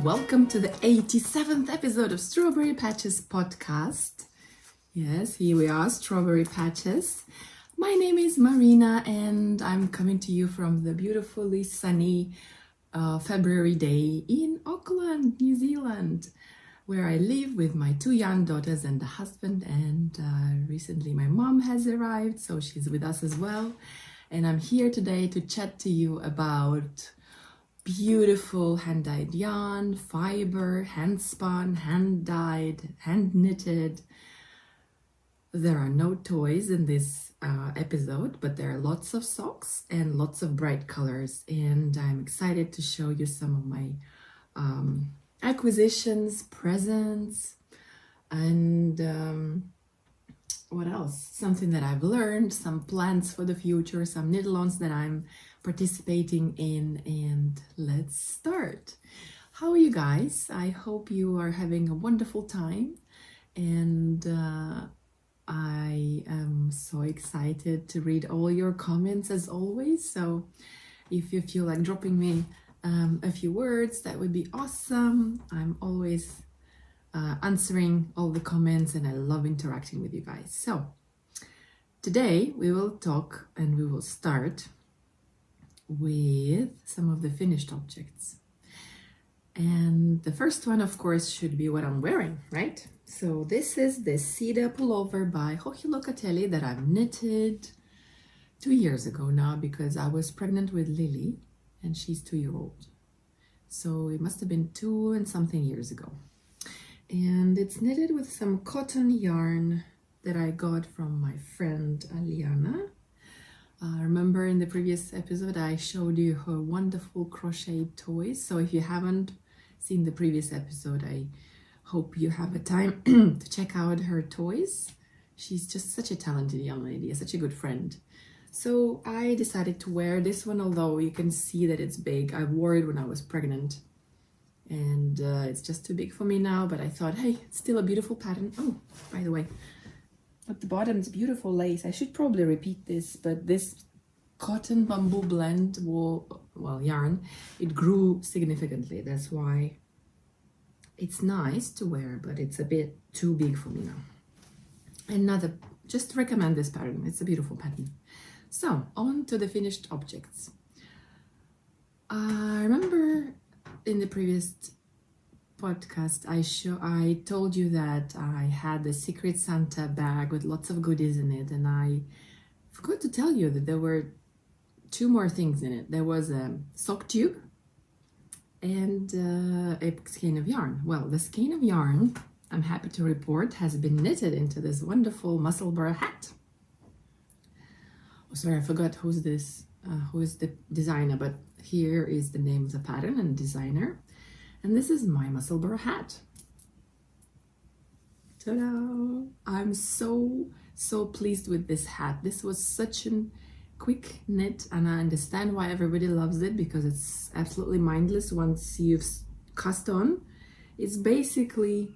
welcome to the 87th episode of Strawberry Patches podcast. Yes, here we are, Strawberry Patches. My name is Marina and I'm coming to you from the beautifully sunny February day in Auckland, New Zealand, where I live with my two young daughters and the husband, and recently my mom has arrived, so she's with us as well. And I'm here today to chat to you about beautiful hand-dyed yarn, fibre, hand-spun, hand-dyed, hand-knitted. There are no toys in this episode, but there are lots of socks and lots of bright colors, and I'm excited to show you some of my acquisitions, presents, and what else? Something that I've learned, some plans for the future, some knit-alongs that I'm participating in, and let's start. How are you guys? I hope you are having a wonderful time, and I am so excited to read all your comments as always. So if you feel like dropping me a few words, that would be awesome. I'm always answering all the comments and I love interacting with you guys. So today we will talk and we will start with some of the finished objects. And the first one, of course, should be what I'm wearing, right? So this is the Cedar pullover by Hohi Locatelli that I've knitted 2 years ago now, because I was pregnant with Lily and she's 2-year-old. So it must have been 2 and something years ago. And it's knitted with some cotton yarn that I got from my friend Aliana. Remember in the previous episode I showed you her wonderful crocheted toys. So if you haven't seen the previous episode, I hope you have a time to check out her toys. She's just such a talented young lady, such a good friend. So I decided to wear this one, although you can see that it's big. I wore it when I was pregnant and it's just too big for me now, but I thought, hey, it's still a beautiful pattern. Oh, by the way, at the bottom it's beautiful lace. I should probably repeat this, but this cotton bamboo blend yarn, it grew significantly. That's why it's nice to wear, but it's a bit too big for me now. Just recommend this pattern. It's a beautiful pattern. So on to the finished objects. I remember in the previous podcast I told you that I had the Secret Santa bag with lots of goodies in it, and I forgot to tell you that there were 2 more things in it. There was a sock tube and a skein of yarn. Well, the skein of yarn, I'm happy to report, has been knitted into this wonderful Musselburgh hat. Oh, sorry, I forgot who is the designer, but here is the name of the pattern and designer. And this is my Musselburgh hat. Ta-da! I'm so pleased with this hat. This was such a quick knit, and I understand why everybody loves it, because it's absolutely mindless once you've cast on. It's basically,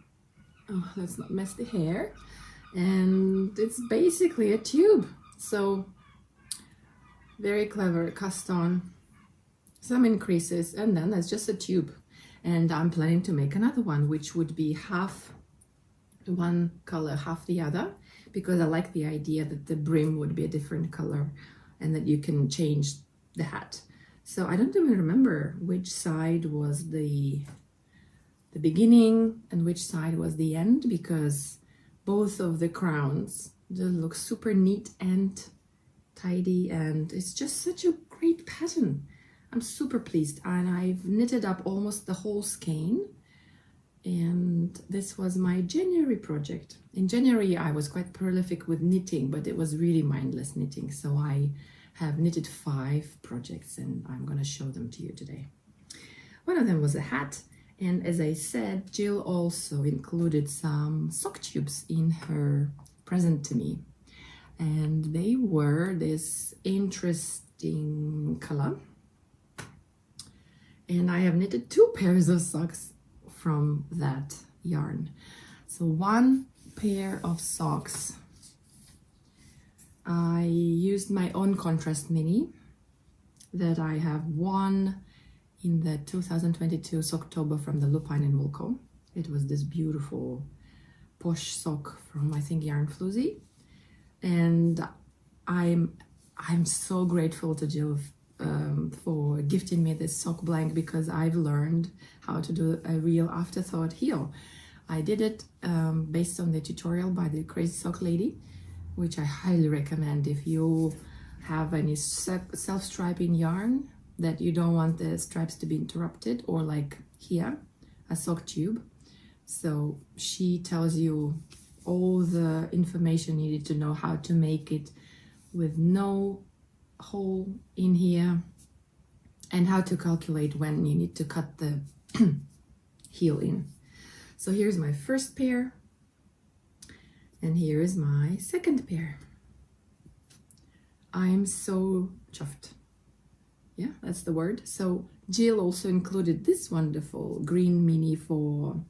oh, let's not mess the hair, and it's basically a tube. So very clever, cast on, some increases, and then there's just a tube. And I'm planning to make another one, which would be half one color, half the other, because I like the idea that the brim would be a different color and that you can change the hat. So I don't even remember which side was the beginning and which side was the end, because both of the crowns just look super neat and tidy, and it's just such a great pattern. I'm super pleased, and I've knitted up almost the whole skein, and this was my January project. In January I was quite prolific with knitting, but it was really mindless knitting, so I have knitted 5 projects and I'm going to show them to you today. One of them was a hat, and as I said, Jill also included some sock tubes in her present to me, and they were this interesting color. And I have knitted 2 pairs of socks from that yarn. So one pair of socks, I used my own contrast mini that I have one in the 2022 Socktober from the Lupine in Wilco. It was this beautiful posh sock from, I think, Yarn Floozy. And I'm so grateful to Jill for gifting me this sock blank, because I've learned how to do a real afterthought heel. I did it based on the tutorial by the Crazy Sock Lady, which I highly recommend if you have any self-striping yarn that you don't want the stripes to be interrupted, or like here, a sock tube. So she tells you all the information you need to know how to make it with no hole in here, and how to calculate when you need to cut the heel in. So here's my first pair, and here is my second pair. I'm so chuffed. Yeah, that's the word. So Jill also included this wonderful green mini for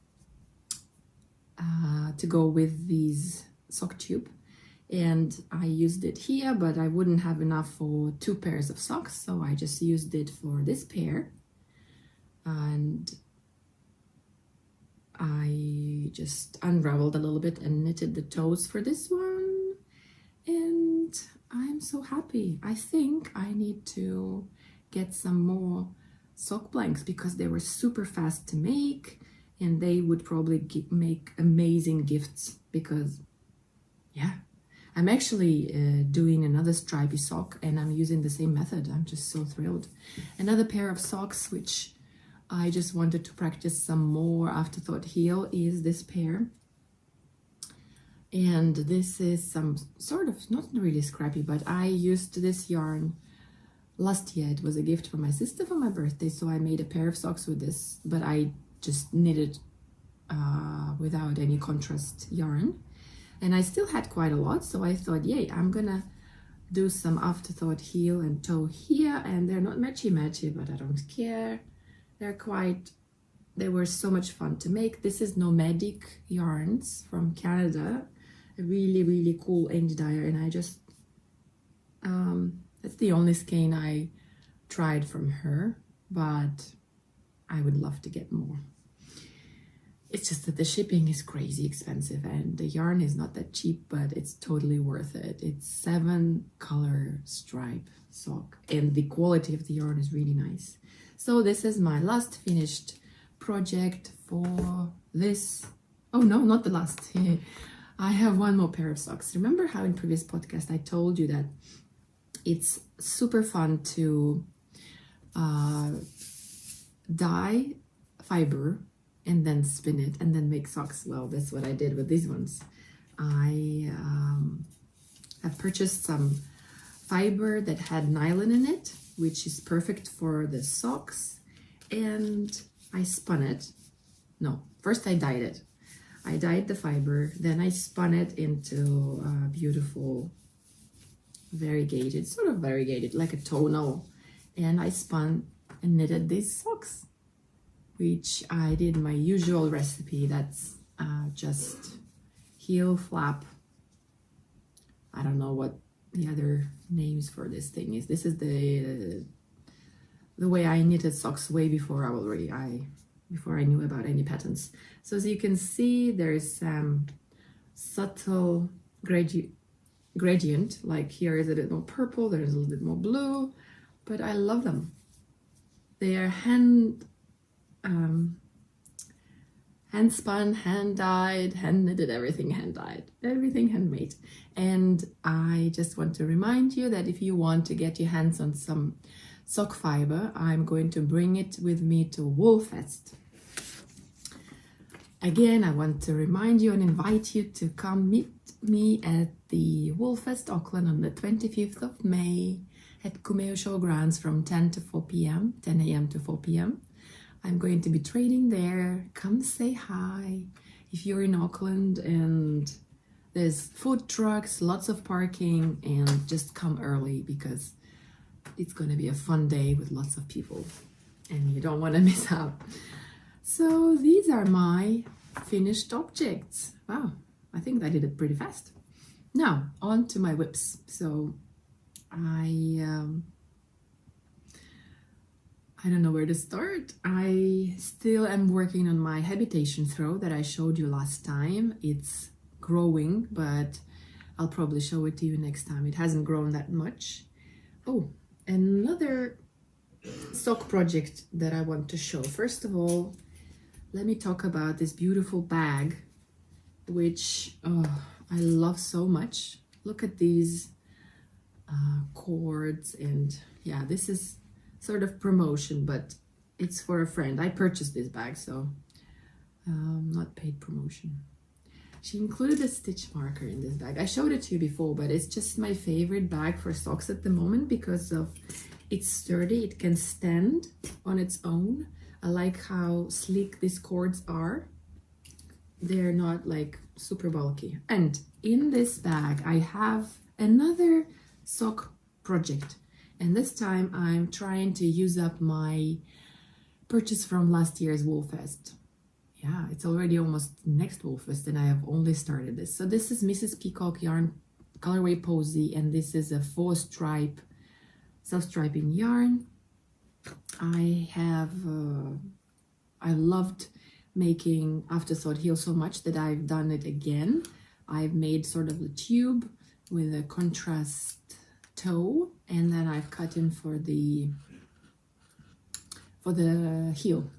to go with these sock tube, and I used it here, but I wouldn't have enough for 2 pairs of socks, so I just used it for this pair. And I just unraveled a little bit and knitted the toes for this one, and I'm so happy. I think I need to get some more sock blanks, because they were super fast to make, and they would probably make amazing gifts, because yeah, I'm actually doing another stripy sock, and I'm using the same method. I'm just so thrilled. Another pair of socks which I just wanted to practice some more afterthought heel is this pair. And this is some sort of, not really scrappy, but I used this yarn last year. It was a gift from my sister for my birthday, so I made a pair of socks with this, but I just knitted without any contrast yarn. And I still had quite a lot, so I thought, yay, I'm gonna do some afterthought heel and toe here, and they're not matchy-matchy, but I don't care. They were so much fun to make. This is Nomadic Yarns from Canada, a really, really cool indie dyer, and I just, that's the only skein I tried from her, but I would love to get more. It's just that the shipping is crazy expensive, and the yarn is not that cheap, but it's totally worth it. It's 7 color stripe sock, and the quality of the yarn is really nice. So this is my last finished project for this. Oh no, not the last. I have one more pair of socks. Remember how in previous podcast I told you that it's super fun to dye fiber and then spin it and then make socks. Well, that's what I did with these ones. I have purchased some fiber that had nylon in it, which is perfect for the socks, and I spun it. No, first I dyed it. I dyed the fiber, then I spun it into a beautiful variegated, sort of variegated, like a tonal, and I spun and knitted these socks, which I did my usual recipe. That's just heel flap. I don't know what the other names for this thing is. This is the way I knitted socks way before Ravelry, before I knew about any patterns. So as you can see, there's some subtle gradient, like here is a bit more purple, there's a little bit more blue, but I love them. They are hand spun, hand dyed, hand knitted, everything hand dyed, everything handmade. And I just want to remind you that if you want to get your hands on some sock fiber, I'm going to bring it with me to Woolfest. Again, I want to remind you and invite you to come meet me at the Woolfest Auckland on the 25th of May at Kumeo Showgrounds from 10 to 4 p.m., 10 a.m. to 4 p.m. I'm going to be trading there. Come say hi if you're in Auckland, and there's food trucks, lots of parking, and just come early because it's going to be a fun day with lots of people and you don't want to miss out. So these are my finished objects. Wow, I think I did it pretty fast. Now on to my whips. So I I don't know where to start. I still am working on my habitation throw that I showed you last time. It's growing, but I'll probably show it to you next time. It hasn't grown that much. Oh, another sock project that I want to show. First of all, let me talk about this beautiful bag, which I love so much. Look at these cords, and yeah, this is sort of promotion, but it's for a friend. I purchased this bag, so not paid promotion. She included a stitch marker in this bag. I showed it to you before, but it's just my favorite bag for socks at the moment because of it's sturdy. It can stand on its own. I like how sleek these cords are. They're not like super bulky. And in this bag, I have another sock project. And this time I'm trying to use up my purchase from last year's Woolfest. Yeah, it's already almost next Woolfest and I have only started this. So this is Mrs. Peacock yarn, colorway Posy, and this is a 4-stripe, self-striping yarn. I loved making Afterthought heel so much that I've done it again. I've made sort of a tube with a contrast toe, and then I've cut in for the heel,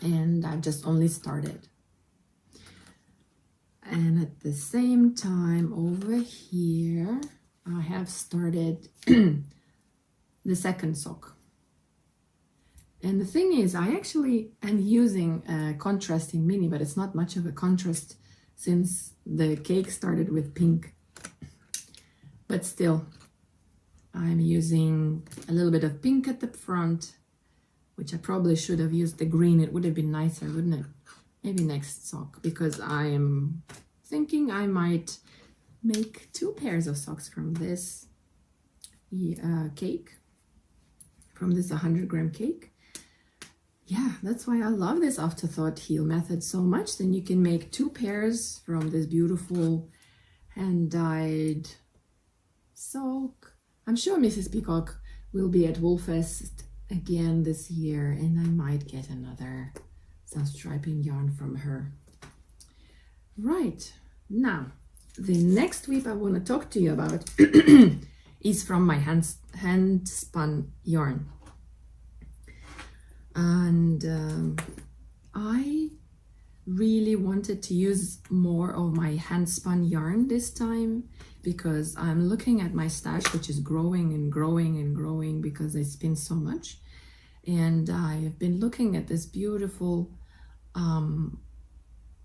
and I've just only started. And at the same time over here I have started the second sock. And the thing is, I actually am using a contrasting mini, but it's not much of a contrast since the cake started with pink. But still, I'm using a little bit of pink at the front, which I probably should have used the green. It would have been nicer, wouldn't it? Maybe next sock, because I am thinking I might make 2 pairs of socks from this cake, from this 100-gram cake. Yeah, that's why I love this Afterthought heel method so much. Then you can make 2 pairs from this beautiful hand-dyed sock. I'm sure Mrs. Peacock will be at Woolfest again this year, and I might get another self-striping yarn from her. Right, now, the next weave I want to talk to you about is from my hand-spun yarn. And I really wanted to use more of my hand-spun yarn this time because I'm looking at my stash, which is growing and growing and growing because I spin so much. And I have been looking at this beautiful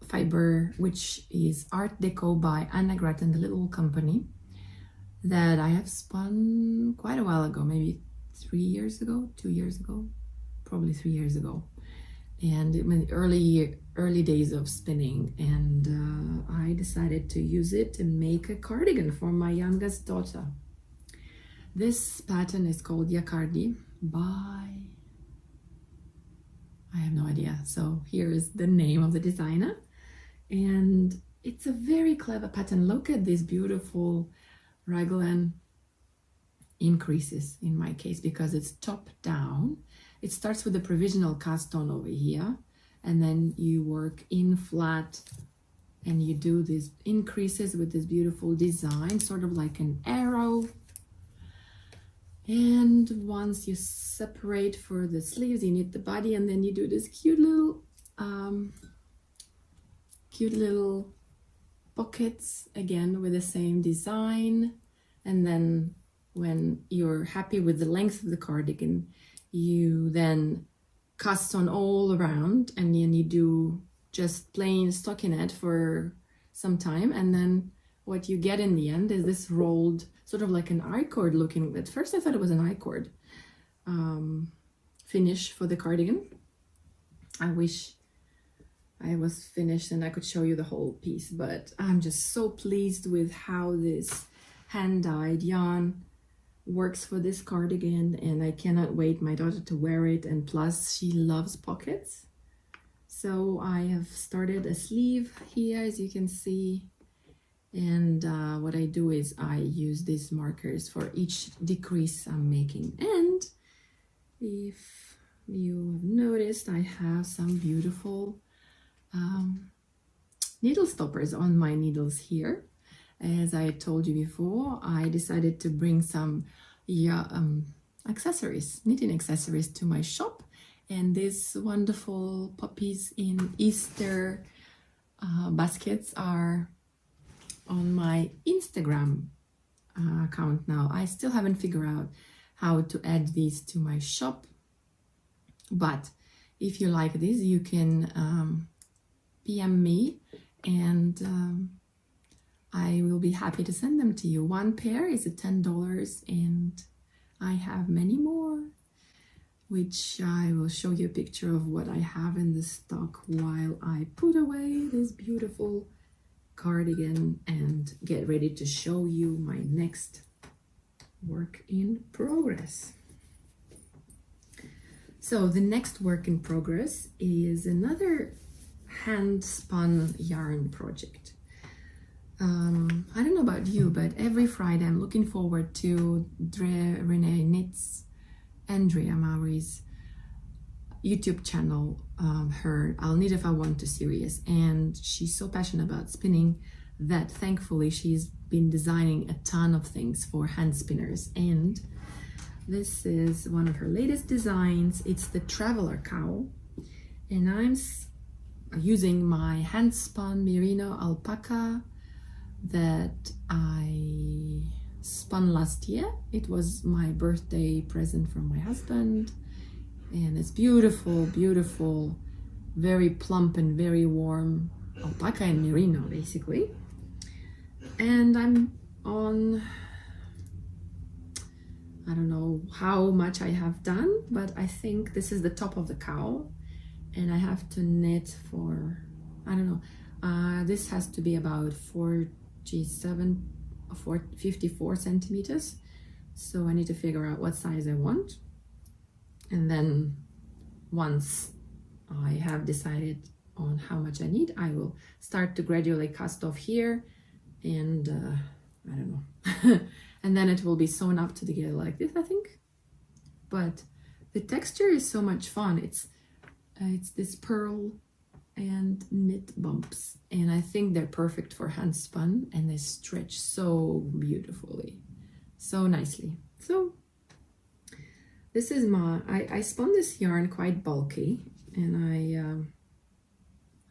fibre, which is Art Deco by Anna Gratt and the Little Company, that I have spun quite a while ago, maybe 3 years ago, 2 years ago, probably 3 years ago. And it was early days of spinning, and I decided to use it to make a cardigan for my youngest daughter. This pattern is called Yacardi by, I have no idea. So here is the name of the designer, and it's a very clever pattern. Look at these beautiful raglan increases in my case because it's top down. It starts with a provisional cast on over here, and then you work in flat and you do these increases with this beautiful design, sort of like an arrow. And once you separate for the sleeves, you knit the body, and then you do this cute little pockets again with the same design. And then when you're happy with the length of the cardigan, you then cast on all around, and then you do just plain stockinette for some time, and then what you get in the end is this rolled, sort of like an I-cord looking. At first I thought it was an I-cord finish for the cardigan. I wish I was finished and I could show you the whole piece, but I'm just so pleased with how this hand-dyed yarn works for this cardigan, and I cannot wait my daughter to wear it, and plus she loves pockets. So I have started a sleeve here, as you can see, and what I do is I use these markers for each decrease I'm making. And if you have noticed I have some beautiful needle stoppers on my needles here. As I told you before, I decided to bring some accessories, knitting accessories to my shop, and these wonderful puppies in Easter baskets are on my Instagram account now. I still haven't figured out how to add these to my shop, but if you like this, you can PM me, and I will be happy to send them to you. One pair is at $10, and I have many more, which I will show you a picture of what I have in the stock while I put away this beautiful cardigan and get ready to show you my next work in progress. So the next work in progress is another hand spun yarn project. I don't know about you, but every Friday I'm looking forward to Renee Knits, Andrea Maury's YouTube channel, her I'll Knit If I Want to series, and she's so passionate about spinning that thankfully she's been designing a ton of things for hand spinners, and this is one of her latest designs. It's the Traveler Cow, and I'm using my hand spun merino alpaca that I spun last year. It was my birthday present from my husband, and it's beautiful, beautiful, very plump and very warm alpaca and merino basically. And I'm on, I don't know how much I have done, but I think this is the top of the cow, and I have to knit for, I don't know, this has to be about 54 centimeters, so I need to figure out what size I want, and then once I have decided on how much I need, I will start to gradually cast off here, and I don't know and then it will be sewn up together like this, I think. But the texture is so much fun. It's this pearl and knit bumps, and I think they're perfect for hand spun, and they stretch so beautifully, so nicely. So this is my, I spun this yarn quite bulky, and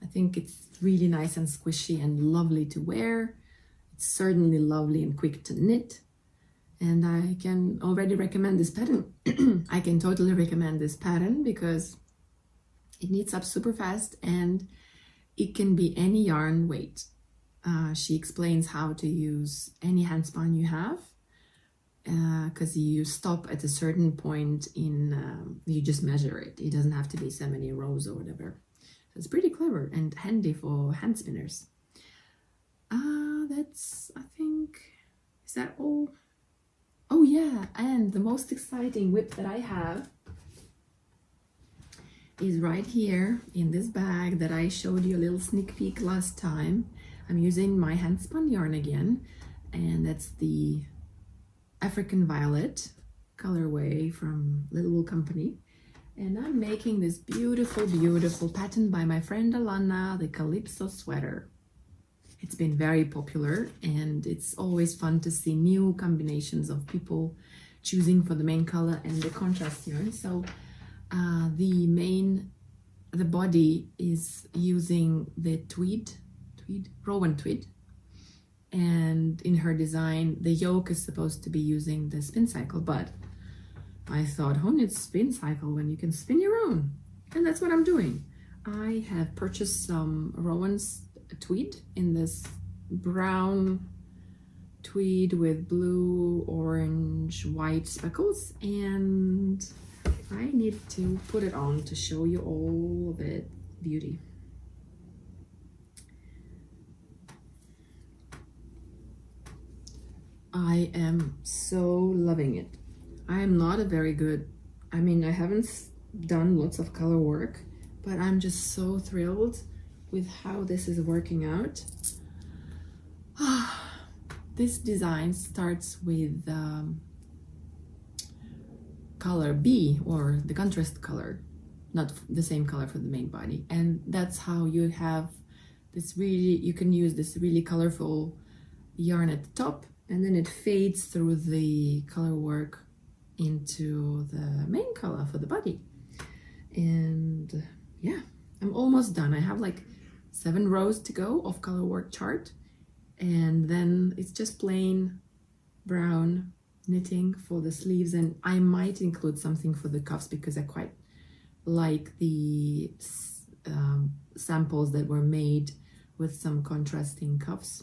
I think it's really nice and squishy and lovely to wear. It's certainly lovely and quick to knit, and I can already recommend this pattern. I can totally recommend this pattern because it knits up super fast, and it can be any yarn weight. She explains how to use any hand spun you have, because you stop at a certain point in, you just measure it. It doesn't have to be so many rows or whatever. So it's pretty clever and handy for hand spinners. That's, I think, is that all? Oh yeah, and the most exciting whip that I have is right here in this bag that I showed you a little sneak peek last time. I'm using my hand spun yarn again, and that's the African Violet colorway from Little Wool Company, and I'm making this beautiful, beautiful pattern by my friend Alana, the Calypso sweater. It's been very popular, and it's always fun to see new combinations of people choosing for the main color and the contrast yarn. So the body is using the Rowan tweed, and in her design the yoke is supposed to be using the spin cycle, but I thought, who needs spin cycle when you can spin your own? And that's what I'm doing. I have purchased some Rowan's tweed in this brown tweed with blue, orange, white speckles, and I need to put it on to show you all of it beauty. I am so loving it. I am not a very good, I mean, I haven't done lots of color work, but I'm just so thrilled with how this is working out. This design starts with color B, or the contrast color, not the same color for the main body. And that's how you have this really, you can use this really colorful yarn at the top, and then it fades through the color work into the main color for the body. And yeah, I'm almost done. I have like 7 rows to go of color work chart, and then it's just plain brown knitting for the sleeves, and I might include something for the cuffs because I quite like the samples that were made with some contrasting cuffs.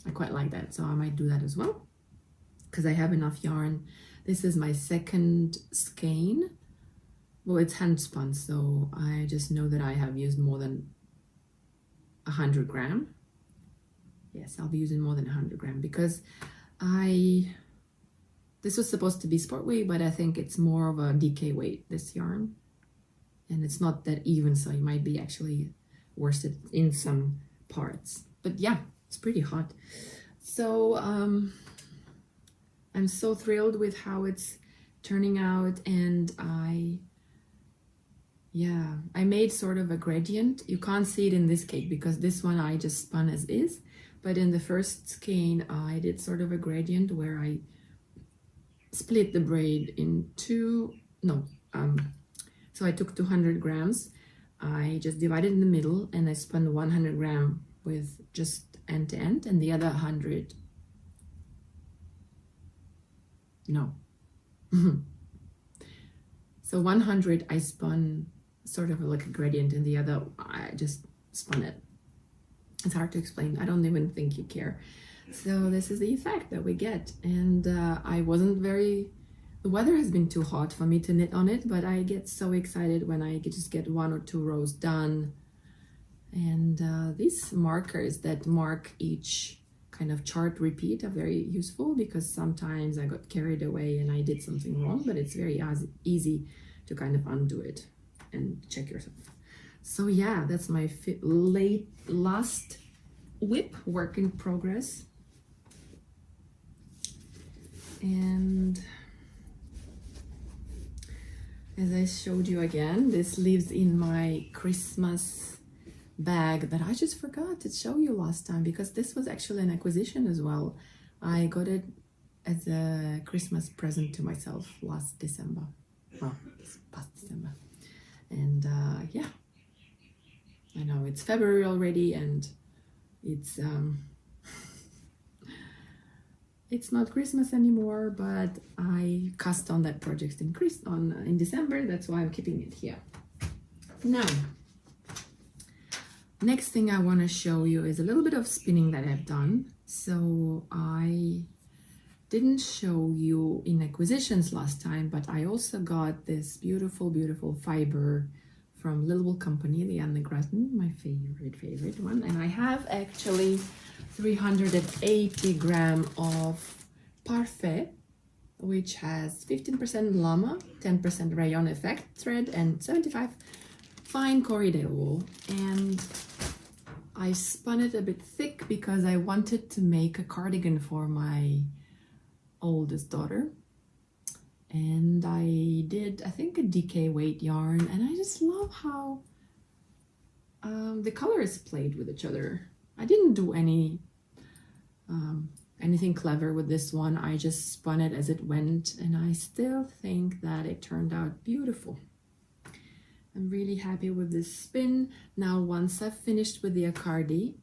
I quite like that, so I might do that as well because I have enough yarn. This is my second skein. Well, it's hand spun, so I just know that I have used more than 100 gram. Yes, I'll be using more than 100 gram because this was supposed to be sport weight, but I think it's more of a DK weight, this yarn. And it's not that even, so it might be actually worsted in some parts. But yeah, it's pretty hot. So I'm so thrilled with how it's turning out, and I made sort of a gradient. You can't see it in this cake because this one I just spun as is, but in the first skein I did sort of a gradient where I split the braid in two, so I took 200 grams, I just divided in the middle, and I spun 100 gram with just end to end, and the other 100, so 100 I spun sort of like a gradient, and the other I just spun it. It's hard to explain. I don't even think you care. So this is the effect that we get, and the weather has been too hot for me to knit on it, but I get so excited when I just get 1 or 2 rows done. And these markers that mark each kind of chart repeat are very useful because sometimes I got carried away and I did something wrong, but it's very easy to kind of undo it and check yourself. So yeah, that's my last whip, work in progress. And as I showed you again, this lives in my Christmas bag that I just forgot to show you last time because this was actually an acquisition as well. I got it as a Christmas present to myself last December. Well, this past December. And yeah, I know it's February already, and it's not Christmas anymore, but I cast on that project in December. That's why I'm keeping it here. Now, next thing I want to show you is a little bit of spinning that I've done. So I didn't show you in acquisitions last time, but I also got this beautiful, beautiful fibre from Little Company, the Anne Grattan, my favorite one. And I have actually 380 gram of Parfait, which has 15% llama, 10% rayon effect thread, and 75 fine corridor wool. And I spun it a bit thick because I wanted to make a cardigan for my oldest daughter. And I did, I think, a DK weight yarn, and I just love how the colors played with each other. I didn't do anything clever with this one. I just spun it as it went, and I still think that it turned out beautiful. I'm really happy with this spin. Now, once I've finished with the Accardi,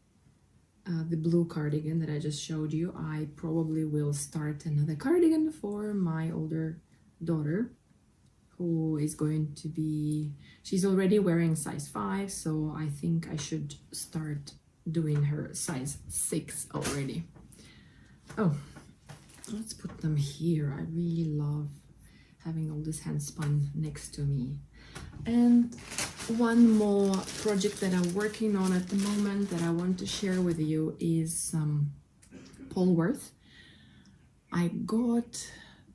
the blue cardigan that I just showed you, I probably will start another cardigan for my older daughter, who is going to be, she's already wearing size 5, so I think I should start doing her size 6 already. Oh, let's put them here. I really love having all this hand spun next to me. And one more project that I'm working on at the moment that I want to share with you is Polworth. I got,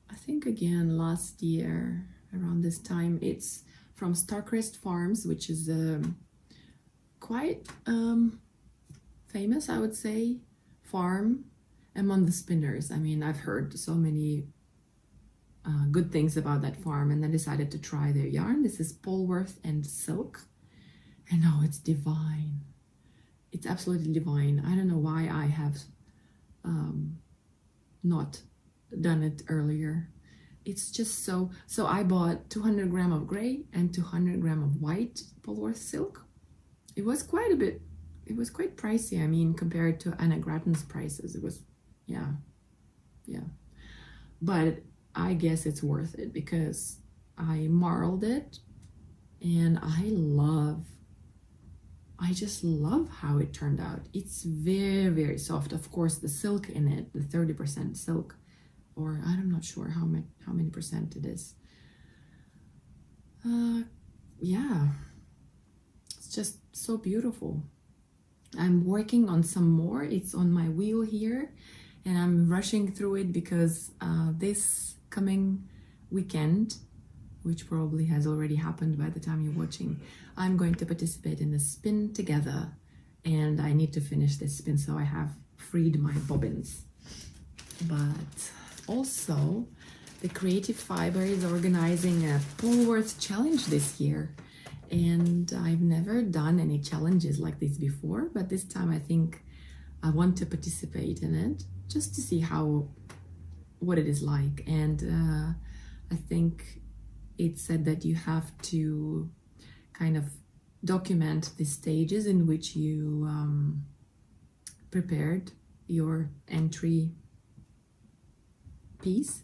I think again last year around this time, it's from Starcrest Farms, which is quite famous, I would say, farm among the spinners. I mean, I've heard so many good things about that farm, and I decided to try their yarn. This is Polworth and Silk, and oh, it's divine. It's absolutely divine. I don't know why I have not done it earlier. It's just so I bought 200 gram of gray and 200 gram of white Polworth silk. It was quite a bit, it was quite pricey. I mean, compared to Anna Grattan's prices, it was, yeah. But I guess it's worth it because I marled it, and I just love how it turned out. It's very, very soft. Of course, the silk in it, the 30% silk, or I'm not sure how many percent it is. Yeah, it's just so beautiful. I'm working on some more. It's on my wheel here, and I'm rushing through it because this coming weekend, which probably has already happened by the time you're watching, I'm going to participate in a spin together, and I need to finish this spin so I have freed my bobbins. But also, the Creative Fibre is organizing a Polworth challenge this year, and I've never done any challenges like this before, but this time I think I want to participate in it just to see what it is like. And I think it said that you have to kind of document the stages in which you prepared your entry piece.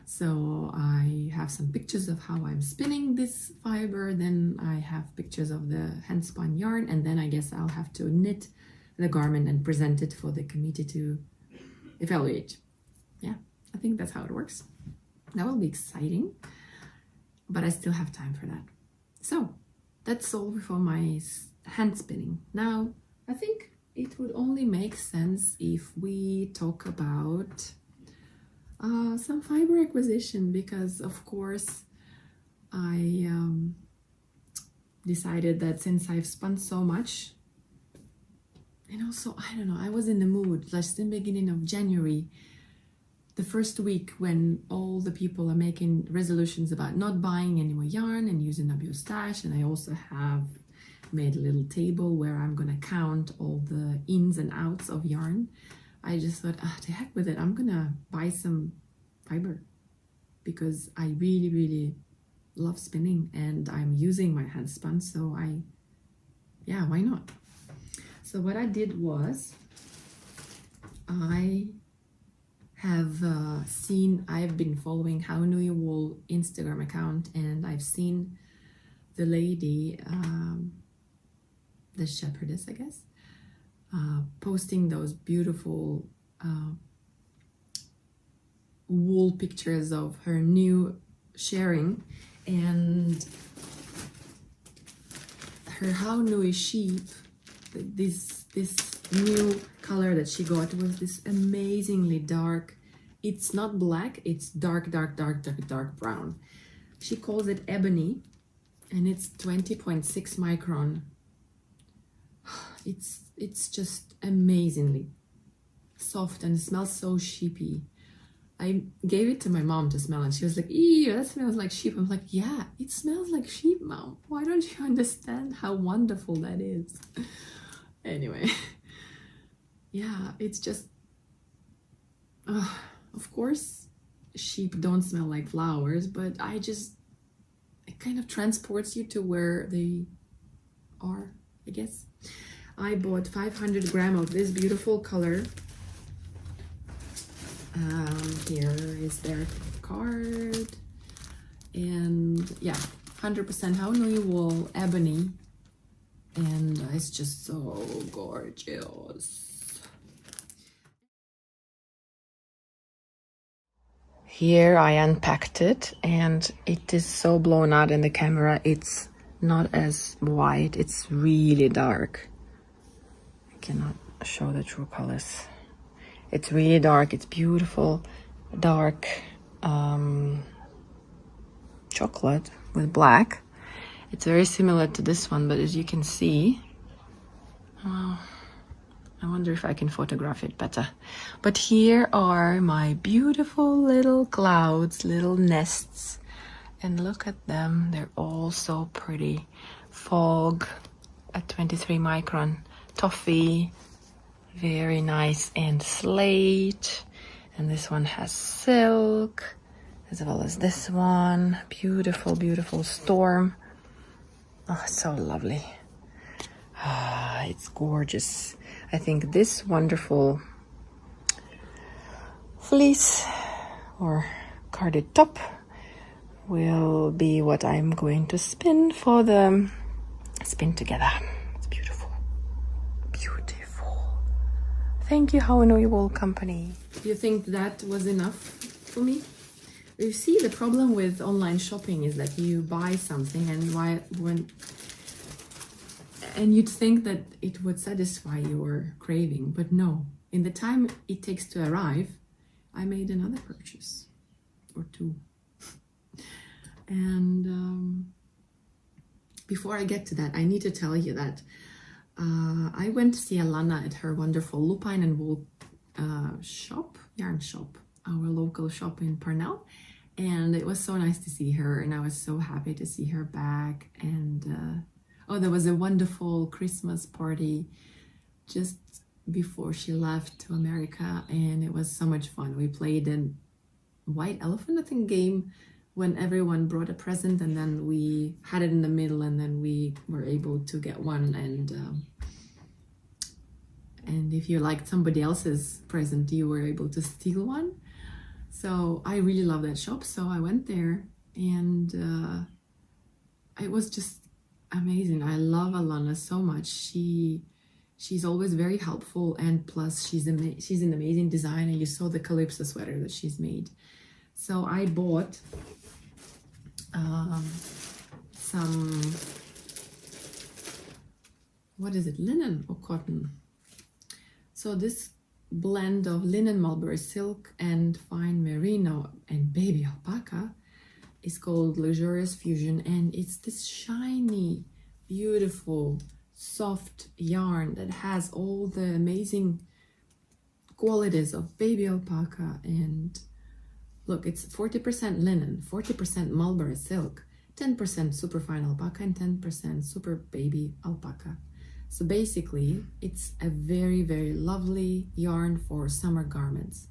So I have some pictures of how I'm spinning this fiber, then I have pictures of the hand spun yarn, and then I guess I'll have to knit the garment and present it for the committee to evaluate. Yeah, I think that's how it works. That will be exciting, but I still have time for that. So that's all for my hand spinning. Now, I think it would only make sense if we talk about some fiber acquisition, because of course I decided that since I've spun so much, and also, I don't know, I was in the mood just in the beginning of January, the first week when all the people are making resolutions about not buying any more yarn and using up your stash. And I also have made a little table where I'm gonna count all the ins and outs of yarn. I just thought, to heck with it, I'm gonna buy some fiber because I really, really love spinning and I'm using my hand spun, so yeah, why not? So what I did was, I have I've been following How New You Wool Instagram account, and I've seen the lady, the shepherdess, I guess, posting those beautiful wool pictures of her new sharing, and her How New sheep, this new color that she got was this amazingly dark, it's not black, it's dark brown. She calls it ebony, and it's 20.6 micron. It's just amazingly soft and smells so sheepy. I gave it to my mom to smell, and she was like, ew, that smells like sheep. I'm like, yeah, it smells like sheep, Mom. Why don't you understand how wonderful that is? Anyway, yeah, it's just, of course, sheep don't smell like flowers, but it kind of transports you to where they are, I guess. I bought 500 gram of this beautiful color. Here is their card, and yeah, 100% How New You Wool ebony, and it's just so gorgeous. Here I unpacked it, and it is so blown out in the camera. It's not as white, it's really dark. I cannot show the true colors. It's really dark, it's beautiful, dark chocolate with black. It's very similar to this one, but as you can see, I I wonder if I can photograph it better. But here are my beautiful little clouds, little nests. And look at them, they're all so pretty. Fog at 23 micron, toffee, very nice, and slate. And this one has silk, as well as this one. Beautiful, beautiful storm. Oh, so lovely. Ah, it's gorgeous. I think this wonderful fleece or carded top will be what I'm going to spin for the spin together. It's beautiful. Beautiful. Thank you, Hawanui Wool Company. Do you think that was enough for me? You see, the problem with online shopping is that you buy something and you'd think that it would satisfy your craving, but no. In the time it takes to arrive, I made another purchase or two. And before I get to that, I need to tell you that I went to see Alana at her wonderful lupine and wool yarn shop, our local shop in Parnell. And it was so nice to see her, and I was so happy to see her back. And oh, there was a wonderful Christmas party just before she left to America, and it was so much fun. We played a white elephant, I think, game when everyone brought a present, and then we had it in the middle, and then we were able to get one. And if you liked somebody else's present, you were able to steal one. So I really love that shop. So I went there, and it was just amazing. I love Alana so much. She's always very helpful, and plus she's an amazing designer. You saw the Calypso sweater that she's made. So I bought some, what is it, linen or cotton? So this blend of linen mulberry silk and fine merino and baby alpaca is called Luxurious Fusion, and it's this shiny, beautiful, soft yarn that has all the amazing qualities of baby alpaca. And look, it's 40% linen, 40% mulberry silk, 10% superfine alpaca, and 10% super baby alpaca. So basically, it's a very, very lovely yarn for summer garments.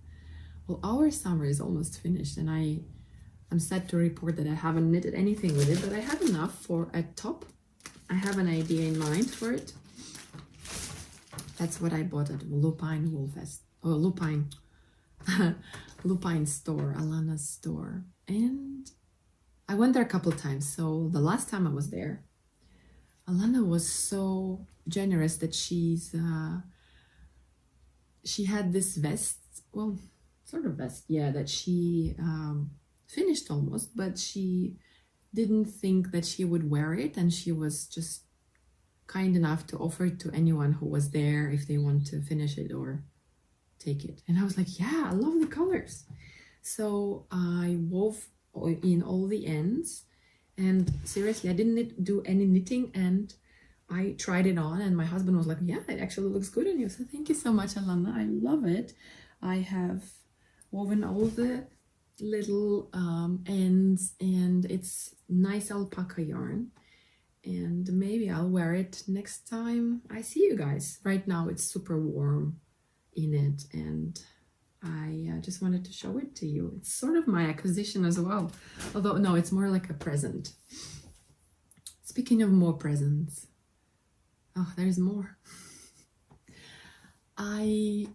Well, our summer is almost finished, and I'm sad to report that I haven't knitted anything with it, but I have enough for a top. I have an idea in mind for it. That's what I bought at Lupine Wool Fest, or Lupine store, Alana's store. And I went there a couple of times. So the last time I was there, Alana was so generous that she had this vest, well, sort of vest, yeah, that she finished almost, but she didn't think that she would wear it, and she was just kind enough to offer it to anyone who was there if they want to finish it or take it. And I was like, yeah, I love the colors. So I wove in all the ends, and seriously, I didn't do any knitting, and I tried it on, and my husband was like, yeah, it actually looks good on you. So thank you so much, Alana. I love it. I have woven all the little ends, and it's nice alpaca yarn, and maybe I'll wear it next time I see you guys. Right now it's super warm in it, and I just wanted to show it to you. It's sort of my acquisition as well, although no, it's more like a present. Speaking of more presents, oh, there's more. I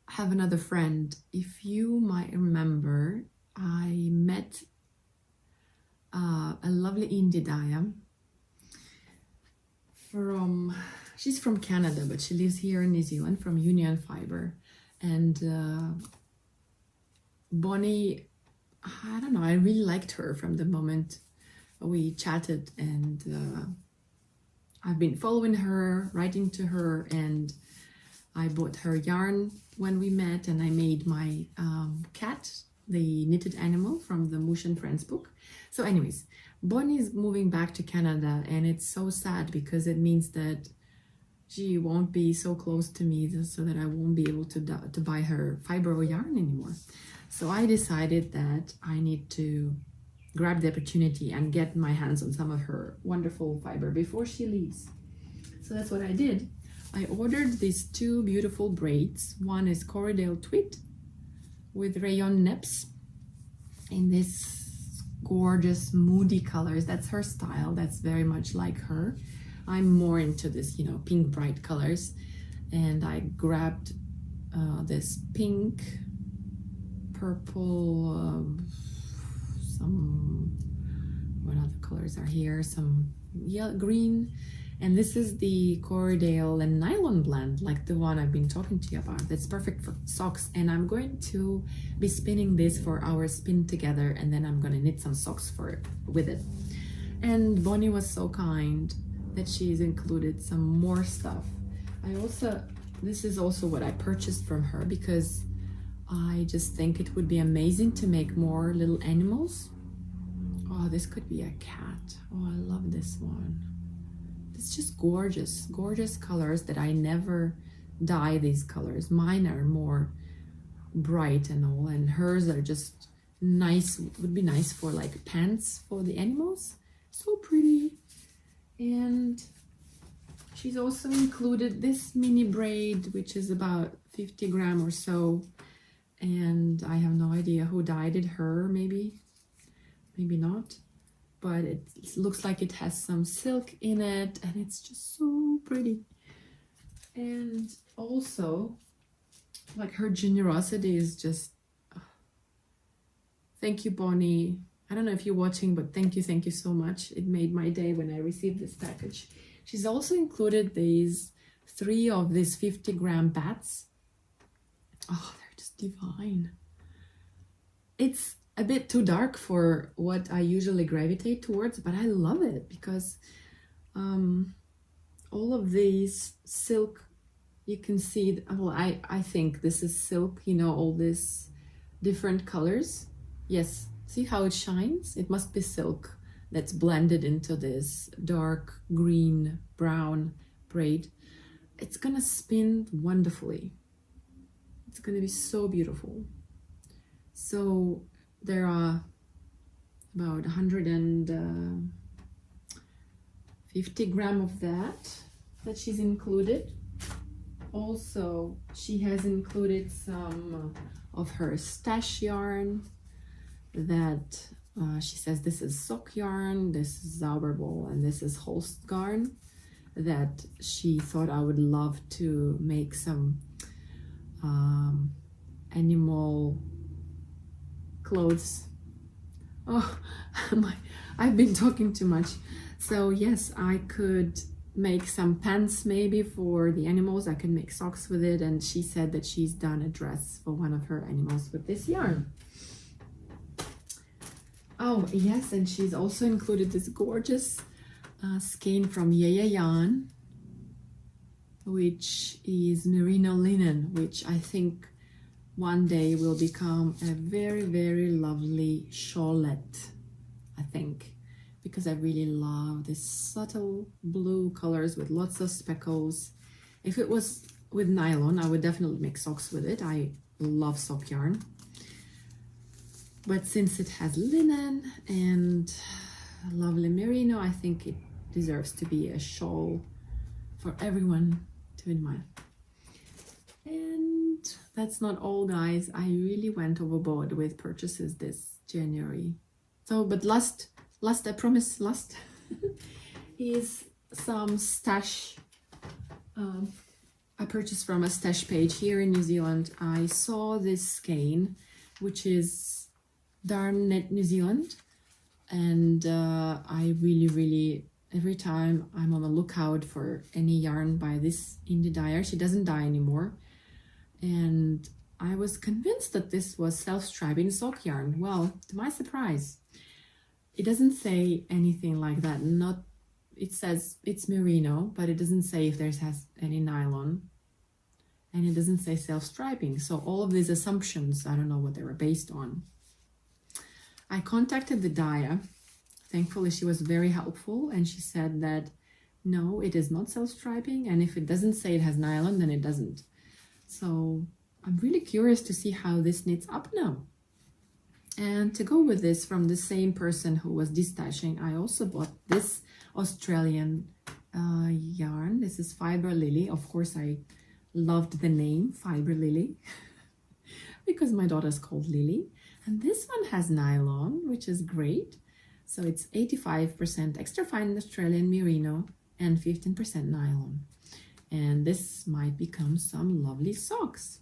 have another friend. If you might remember, I met a lovely Indie Daya she's from Canada, but she lives here in New Zealand, from Union Fibre. And Bonnie, I don't know, I really liked her from the moment we chatted, and I've been following her, writing to her, and I bought her yarn when we met, and I made my cat, the knitted animal from the Moosh and Friends book. So anyways, Bonnie is moving back to Canada, and it's so sad because it means that she won't be so close to me so that I won't be able to buy her fiber or yarn anymore. So I decided that I need to grab the opportunity and get my hands on some of her wonderful fiber before she leaves. So that's what I did. I ordered these two beautiful braids. One is Corriedale Tweed with rayon nips in this gorgeous moody colors. That's her style. That's very much like her. I'm more into this, you know, pink bright colors. And I grabbed this pink, purple, some, what other colors are here? Some yellow, green. And this is the Corriedale and nylon blend, like the one I've been talking to you about. That's perfect for socks. And I'm going to be spinning this for our spin together, and then I'm going to knit some socks for it with it. And Bonnie was so kind that she's included some more stuff. This is also what I purchased from her because I just think it would be amazing to make more little animals. Oh, this could be a cat. Oh, I love this one. It's just gorgeous, gorgeous colors that I never dye these colors. Mine are more bright and all, and hers are just nice, would be nice for like pants for the animals. So pretty. And she's also included this mini braid, which is about 50 grams or so. And I have no idea who dyed it, her maybe not. But it looks like it has some silk in it, and it's just so pretty. And also, like, her generosity is just, thank you, Bonnie. I don't know if you're watching, but thank you so much. It made my day when I received this package. She's also included these 3 of these 50-gram bats. Oh, they're just divine. It's a bit too dark for what I usually gravitate towards, but I love it because all of these silk, you can see, well, I think this is silk, you know, all these different colors. Yes, see how it shines? It must be silk that's blended into this dark green brown braid. It's gonna spin wonderfully. It's gonna be so beautiful. So there are about 150 grams of that she's included. Also, she has included some of her stash yarn that she says this is sock yarn, this is Zauberball, and this is Holst yarn that she thought I would love to make some animal clothes. Oh, I've been talking too much. So yes, I could make some pants maybe for the animals. I could make socks with it, and she said that she's done a dress for one of her animals with this yarn. Oh yes, and she's also included this gorgeous skein from Yaya Yarn, which is merino linen, which I think one day will become a very, very lovely shawlette, I think, because I really love this subtle blue colors with lots of speckles. If it was with nylon, I would definitely make socks with it. I love sock yarn. But since it has linen and lovely merino, I think it deserves to be a shawl for everyone to admire. And that's not all, guys. I really went overboard with purchases this January. So, but last I promise, last is some stash. I purchased from a stash page here in New Zealand. I saw this skein, which is Darn Net New Zealand, and I really, every time I'm on the lookout for any yarn by this indie dyer. She doesn't dye anymore, and I was convinced that this was self-striping sock yarn. Well, to my surprise, it doesn't say anything like that. It says it's merino, but it doesn't say if there's any nylon, and it doesn't say self-striping. So all of these assumptions, I don't know what they were based on. I contacted the dyer. Thankfully, she was very helpful, and she said that no, it is not self-striping, and if it doesn't say it has nylon, then it doesn't. So I'm really curious to see how this knits up now. And to go with this, from the same person who was destashing, I also bought this Australian yarn. This is Fibre Lily. Of course, I loved the name Fibre Lily because my daughter's called Lily. And this one has nylon, which is great. So it's 85% extra fine Australian merino and 15% nylon. And this might become some lovely socks.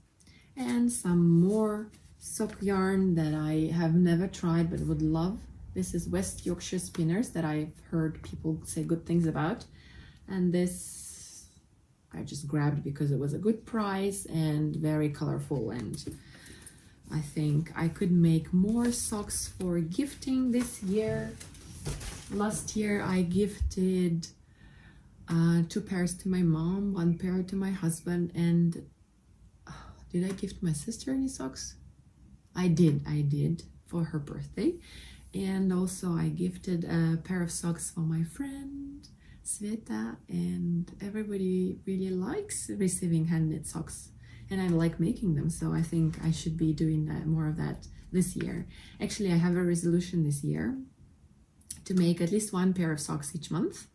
And some more sock yarn that I have never tried but would love. This is West Yorkshire Spinners that I've heard people say good things about. And this I just grabbed because it was a good price and very colorful, and I think I could make more socks for gifting this year. Last year I gifted 2 pairs to my mom, 1 pair to my husband, and did I gift my sister any socks? I did for her birthday. And also I gifted a pair of socks for my friend Sveta, and everybody really likes receiving hand knit socks, and I like making them, so I think I should be doing more of that this year. Actually, I have a resolution this year to make at least 1 pair of socks each month.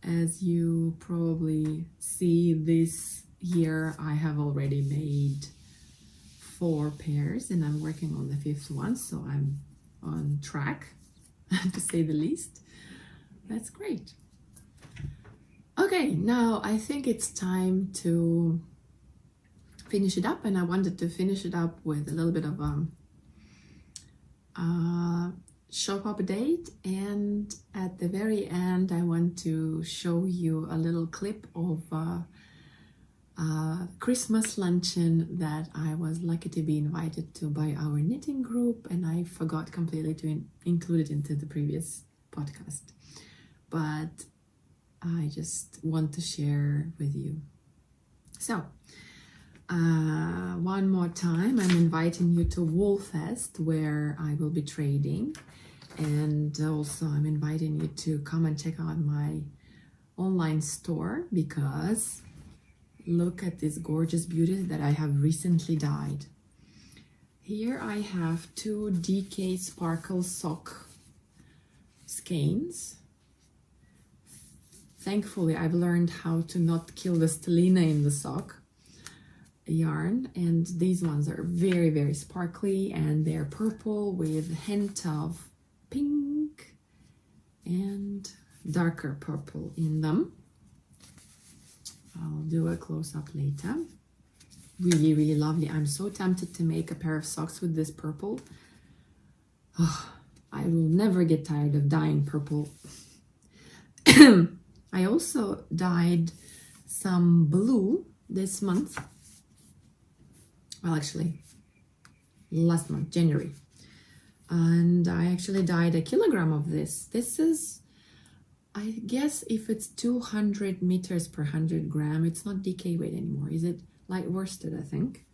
As you probably see, this year I have already made 4 pairs and I'm working on the 5th one, so I'm on track to say the least. That's great. Okay, now I think it's time to finish it up, and I wanted to finish it up with a little bit of shop update, and at the very end I want to show you a little clip of Christmas luncheon that I was lucky to be invited to by our knitting group, and I forgot completely to include it into the previous podcast, but I just want to share with you. So one more time, I'm inviting you to Woolfest, where I will be trading, and also I'm inviting you to come and check out my online store, because look at this gorgeous beauty that I have recently dyed. Here I have 2 DK Sparkle sock skeins. Thankfully, I've learned how to not kill the stellina in the sock yarn, and these ones are very, very sparkly, and they're purple with a hint of pink and darker purple in them. I'll do a close-up later. Really, really lovely. I'm so tempted to make a pair of socks with this purple. Oh, I will never get tired of dyeing purple. I also dyed some blue this month. Well, actually, last month, January. And I actually dyed 1 kilogram of this. This is, I guess if it's 200 meters per 100 gram, it's not DK weight anymore. Is it light worsted, I think?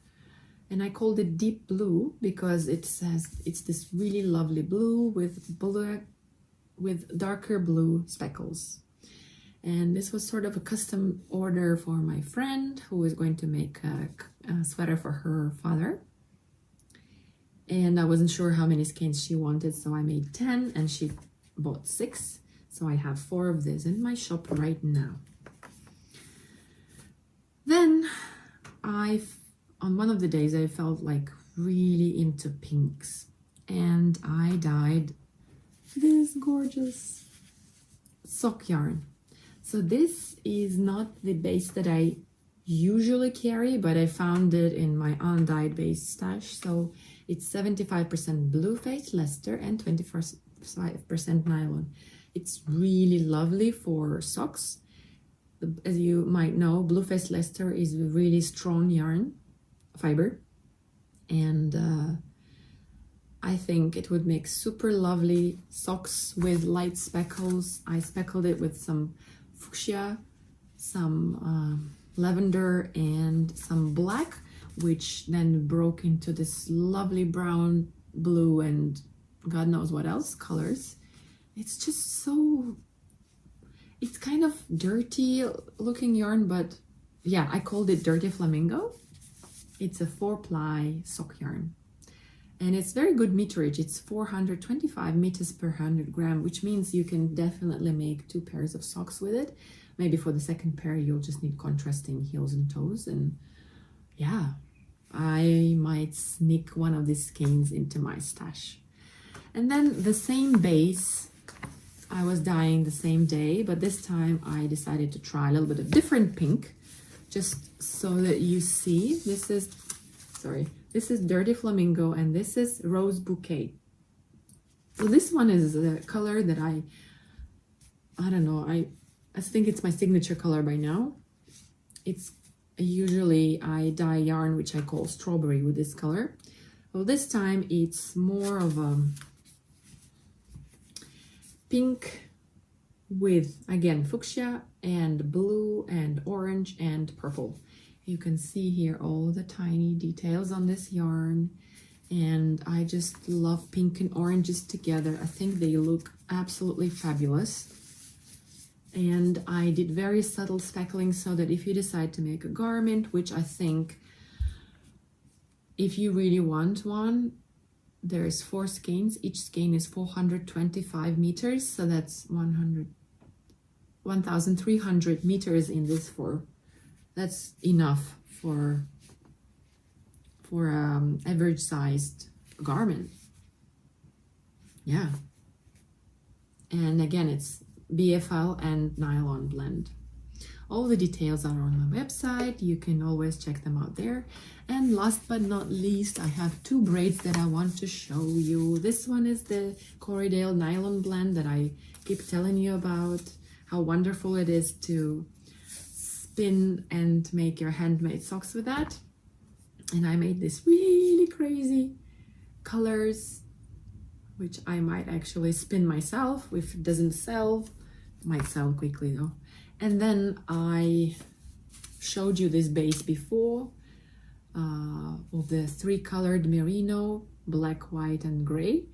And I called it deep blue because it says it's this really lovely blue with darker blue speckles. And this was sort of a custom order for my friend who is going to make a sweater for her father. And I wasn't sure how many skeins she wanted, so I made 10 and she bought 6. So I have 4 of this in my shop right now. Then on one of the days I felt like really into pinks, and I dyed this gorgeous sock yarn. So this is not the base that I usually carry, but I found it in my undyed base stash. So it's 75% blue face Leicester and 25% nylon. It's really lovely for socks. As you might know, blue face Leicester is a really strong yarn fiber, and I think it would make super lovely socks with light speckles. I speckled it with some fuchsia, some lavender, and some black, which then broke into this lovely brown, blue, and God knows what else colors. It's just so, it's kind kind of dirty looking yarn, but yeah, I called it Dirty Flamingo. It's a 4-ply sock yarn. And it's very good meterage. It's 425 meters per 100 gram, which means you can definitely make 2 pairs of socks with it. Maybe for the second pair, you'll just need contrasting heels and toes. And yeah, I might sneak one of these skeins into my stash. And then the same base, I was dyeing the same day, but this time I decided to try a little bit of different pink, just so that you see. This is Dirty Flamingo, and this is Rose Bouquet. So this one is the color that I don't know, I think it's my signature color by now. It's usually I dye yarn which I call strawberry with this color. Well, this time it's more of a pink with, again, fuchsia and blue and orange and purple. You can see here all the tiny details on this yarn, and I just love pink and oranges together. I think they look absolutely fabulous. And I did very subtle speckling so that if you decide to make a garment, which I think if you really want one, there's 4 skeins. Each skein is 425 meters, so that's 1,300 meters in this that's enough for average sized garment. Yeah. And again, it's BFL and nylon blend. All the details are on my website. You can always check them out there. And last but not least, I have 2 braids that I want to show you. This one is the Corriedale nylon blend that I keep telling you about, how wonderful it is to spin and make your handmade socks with that. And I made this really crazy colors, which I might actually spin myself if it doesn't sell. It might sell quickly though. And then I showed you this base before of the 3-colored merino, black, white, and gray,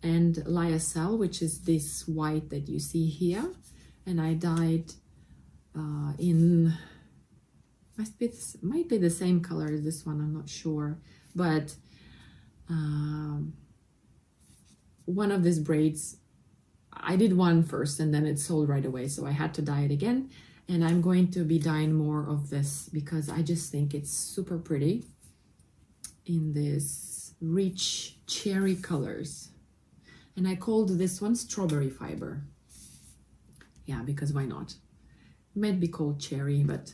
and lyocell, which is this white that you see here. And I dyed in, might be the same color as this one, I'm not sure, but one of these braids, I did one first and then it sold right away, so I had to dye it again. And I'm going to be dyeing more of this because I just think it's super pretty in this rich cherry colors. And I called this one Strawberry Fiber. Yeah, because why not? It might be called cherry, but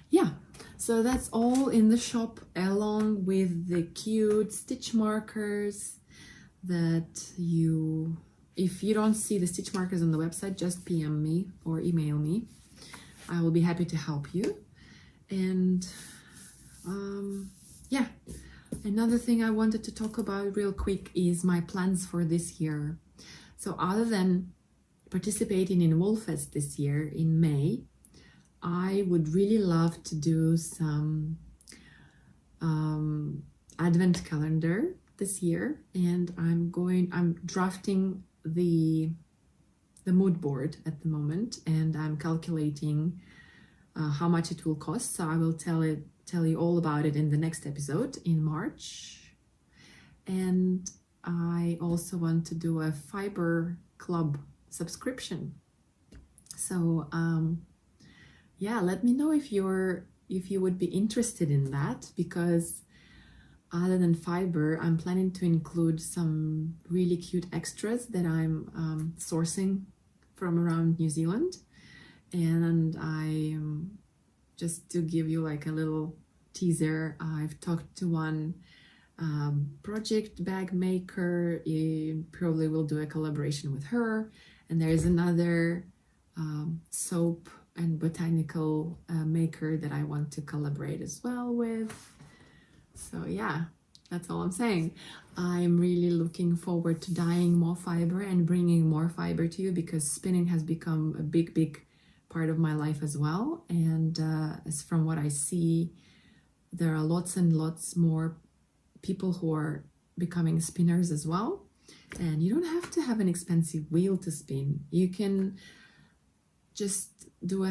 yeah. So that's all in the shop, along with the cute stitch markers that you, if you don't see the stitch markers on the website, just PM me or email me. I will be happy to help you. And yeah, another thing I wanted to talk about real quick is my plans for this year. So other than participating in Woolfest this year in May, I would really love to do some advent calendar this year, and I'm drafting the mood board at the moment, and I'm calculating how much it will cost. So I will tell you all about it in the next episode in March. And I also want to do a fibre club subscription. So yeah, let me know if you would be interested in that, because other than fibre, I'm planning to include some really cute extras that I'm sourcing from around New Zealand. And I just to give you like a little teaser, I've talked to one project bag maker. Probably will do a collaboration with her. And there's another soap and botanical maker that I want to collaborate as well with. So yeah, that's all I'm saying. I'm really looking forward to dyeing more fibre and bringing more fibre to you, because spinning has become a big part of my life as well. And as from what I see, there are lots and lots more people who are becoming spinners as well. And you don't have to have an expensive wheel to spin. You can just do a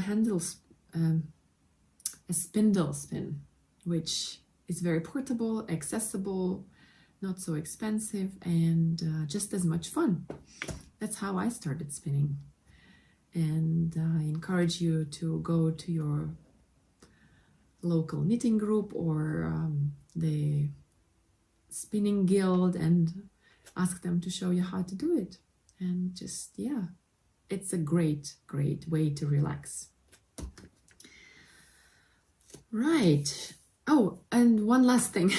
a spindle spin, which is very portable, accessible, not so expensive, and just as much fun. That's how I started spinning. And I encourage you to go to your local knitting group or the spinning guild and ask them to show you how to do it. And just, yeah, it's a great way to relax. Right. Oh, and one last thing.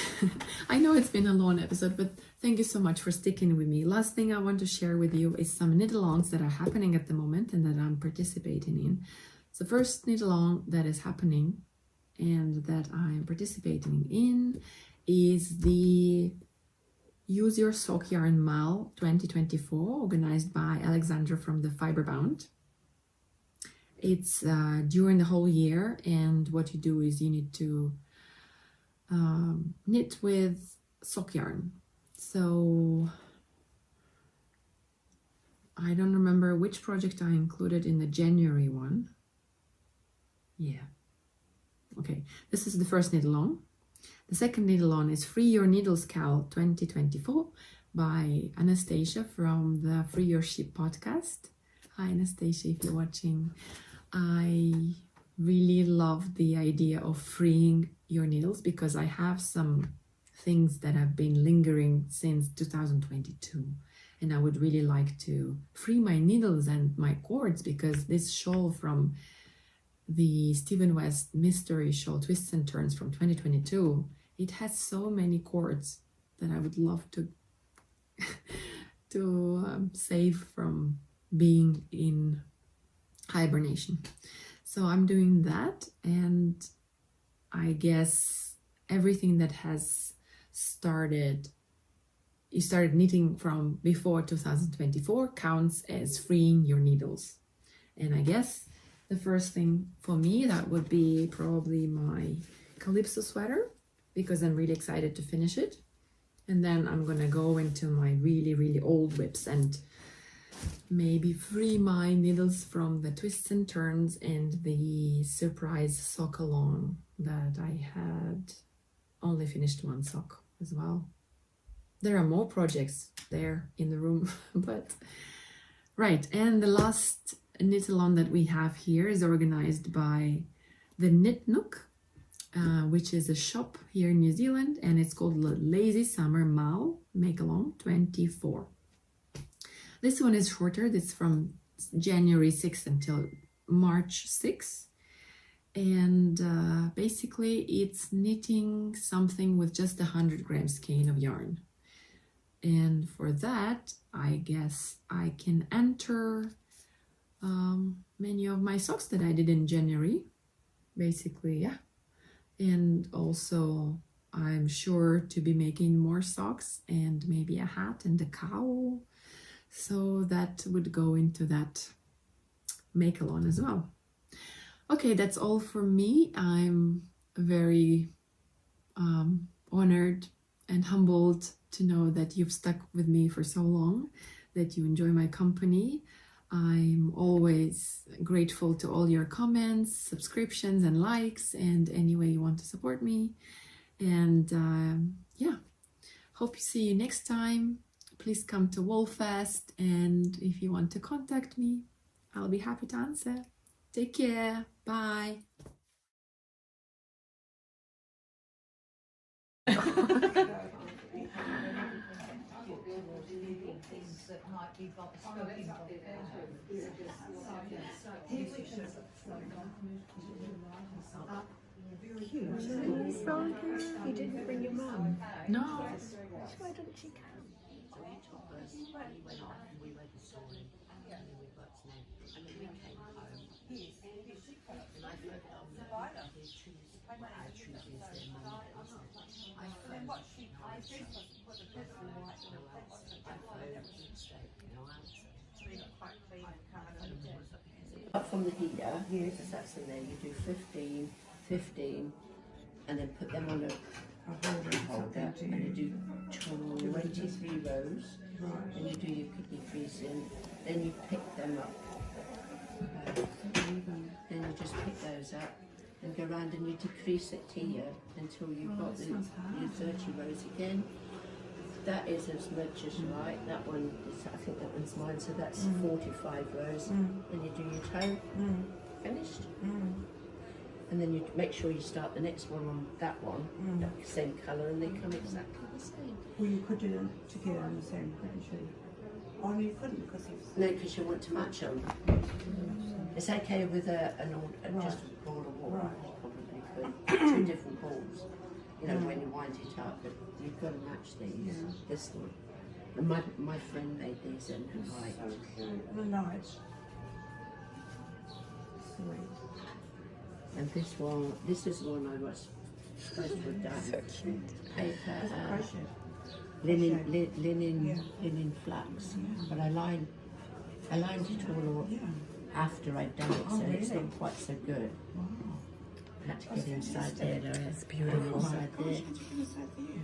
I know it's been a long episode, but thank you so much for sticking with me. Last thing I want to share with you is some knit-alongs that are happening at the moment and that I'm participating in. So first knit-along that is happening and that I'm participating in is the Use Your Sock Yarn Mal 2024, organized by Alexandra from the Fibre Bound. It's during the whole year, and what you do is you need to knit with sock yarn. So I don't remember which project I included in the January one. Yeah. Okay, this is the first knit along. The second knit along is Free Your Needles Cal 2024 by Anastasia from the Free Your Ship podcast. Hi Anastasia, if you're watching. I really love the idea of freeing your needles because I have some things that have been lingering since 2022, and I would really like to free my needles and my cords, because this shawl from the Stephen West Mystery Shawl Twists and Turns from 2022, it has so many cords that I would love to save from being in hibernation. So I'm doing that, and I guess everything that has you started knitting from before 2024 counts as freeing your needles. And I guess the first thing for me, that would be probably my Calypso sweater, because I'm really excited to finish it. And then I'm gonna go into my really old whips and maybe free my needles from the Twists and Turns and the surprise sock along that I had only finished one sock as well. There are more projects there in the room, but right. And the last knit along that we have here is organized by the Knit Nook, which is a shop here in New Zealand, and it's called Lazy Summer Mal Make Along 24. This one is shorter. It's from January 6th until March 6th. And basically it's knitting something with just 100 grams skein of yarn. And for that, I guess I can enter many of my socks that I did in January, basically, yeah. And also I'm sure to be making more socks and maybe a hat and a cowl. So that would go into that make along as well. Okay, that's all for me. I'm very honored and humbled to know that you've stuck with me for so long, that you enjoy my company. I'm always grateful to all your comments, subscriptions, and likes, and any way you want to support me. And yeah, hope to see you next time. Please come to Woolfest, and if you want to contact me, I'll be happy to answer. Take care. Bye. So cute. You didn't bring your mum? No. Why doesn't she come? Up from the heater, because that's in there, you do 15, 15, and then put them on a holder, and you do 23 rows, and you do your kidney freezing, then you pick them up. rows up and go round and you decrease it here until you've got your 30 rows again. That is as much as you like. That one is, I think that one's mine, so that's 45 rows. Then you do your toe, finished. And then you make sure you start the next one on that one, that same colour, and they come exactly the same. Well, you could do them together in the same, couldn't you? Oh, no, you couldn't because it's... No, because you want to match them. It's okay with just a ball of wool. Right. You probably could. 2 different balls. You know, when you wind it up, but you've got to match these. This one. And my friend made these in her right. So cute. And the lights. Sweet. And this is the one I was supposed to have done. So cute. Paper, Crochet. linen flax. But I lined it all after I'd done it, so it's not quite so good. Wow. I had to get inside there. It's beautiful. Inside there. How'd you get inside there?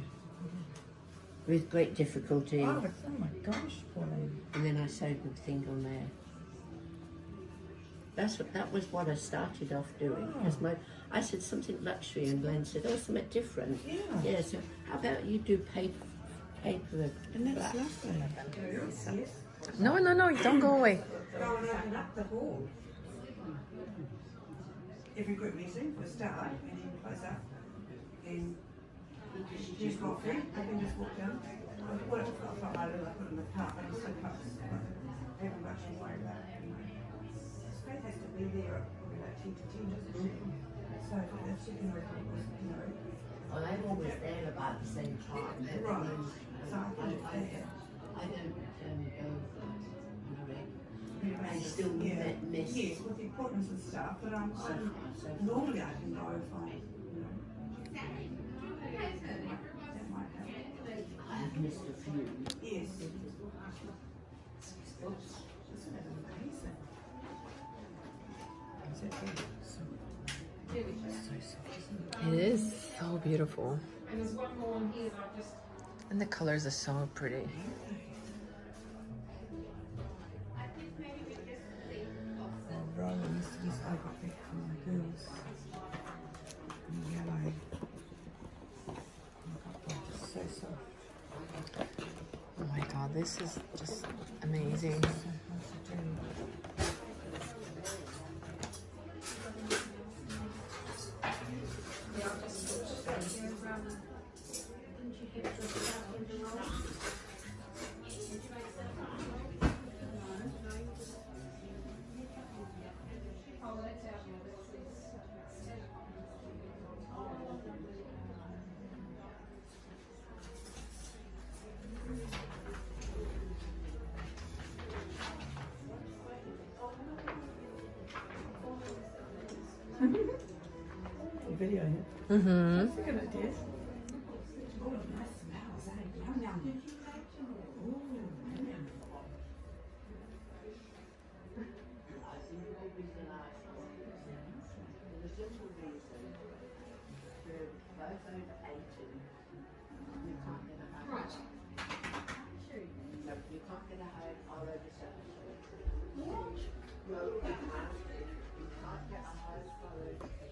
With great difficulty. Oh my gosh, Pauline. And then I sewed the thing on there. That was what I started off doing. Because I said something luxury, and Glenn said, "Oh, something different." Yeah. Yeah. So how about you do paper? And that's lovely. Yes. No, don't go away. Go and open up the hall. Every group meeting for a start, and then close up. And here's coffee. I can just walk down. Well, I've got a flat I put in the cup, and I'm so close. I haven't got to worry about it. Space has to be there at probably like 10 to 10, doesn't it? So the chicken record was, Well, they're always there about the same time. right. So I think it's there. I don't go. I still miss. Yes, with the appointments and stuff, but normally I can go if that might help. I have missed a few. Yes. Isn't it amazing? It is so beautiful. And there's one more on here that I've just... And the colors are so pretty. Rolling this I got back from my girls. In yellow. So soft. Oh my god, this is just amazing. So hard to do. Video here. Mm-hmm. That's a good idea. Oh, nice smells, eh? Yum yum. Ooh, yum. Right. No, you can't get a home all over What? No, you can't. You can't get a home all over